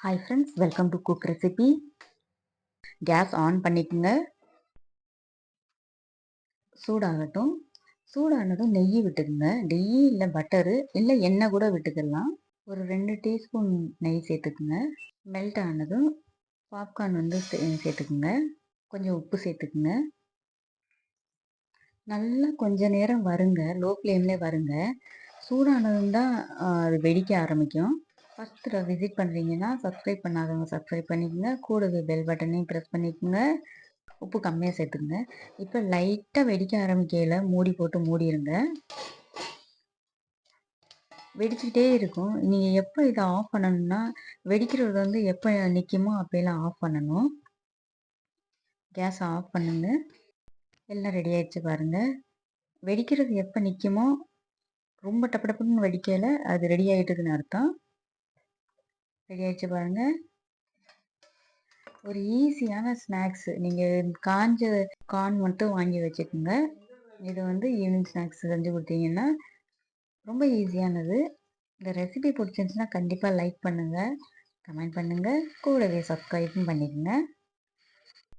Hi friends, welcome to cook recipe. Gas on பண்ணிக்கோங்க. சூடாகட்டும். சூடானதும் நெய் விட்டுக்குங்க. நெய் இல்லை பட்டரு இல்லை எண்ணெய் கூட விட்டுக்கலாம். ஒரு 2 டீஸ்பூன் நெய் சேர்த்துக்குங்க. மெல்ட் ஆனதும் பாப்கார்ன் சேர்த்துக்குங்க. கொஞ்சம் உப்பு சேர்த்துக்குங்க. நல்லா கொஞ்ச நேரம் வருங்க. லோ ஃப்ளேம்லேயே வருங்க. சூடானதும் தான் அது வெடிக்க ஆரம்பிக்கும். ஃபஸ்ட் விசிட் பண்ணுறீங்கன்னா சப்ஸ்கிரைப் பண்ணாதவங்க சப்ஸ்கிரைப் பண்ணிக்கோங்க. கூடவே பெல் பட்டனையும் ப்ரெஸ் பண்ணிக்கோங்க. உப்பு கம்மியாக சேர்த்துக்குங்க. இப்போ லைட்டாக வெடிக்க ஆரம்பிக்கையில் மூடி போட்டு மூடிடுங்க. வெடிச்சுக்கிட்டே இருக்கும். நீங்கள் எப்போ இதை ஆஃப் பண்ணணும்னா, வெடிக்கிறது எப்போ நிற்குமோ அப்போலாம் ஆஃப் பண்ணணும். கேஸை ஆஃப் பண்ணுங்க. எல்லாம் ரெடி ஆகிடுச்சு பாருங்கள். வெடிக்கிறது எப்போ நிற்குமோ, ரொம்ப டப்பு டப்புன்னு வெடிக்கையில் அது ரெடி ஆகிட்டுதுன்னு அர்த்தம். ரெடி ஆகிடுச்சு பாருங்கள். ஒரு ஈஸியான ஸ்நாக்ஸ். நீங்கள் காஞ்ச கார்ன் மட்டும் வாங்கி வச்சுக்கோங்க. இது ஈவினிங் ஸ்நாக்ஸ் செஞ்சு கொடுத்தீங்கன்னா ரொம்ப ஈஸியானது. இந்த ரெசிபி பிடிச்சிருந்துச்சுன்னா கண்டிப்பாக லைக் பண்ணுங்கள், கமெண்ட் பண்ணுங்கள், கூடவே சப்ஸ்கிரைபும் பண்ணிக்கோங்க.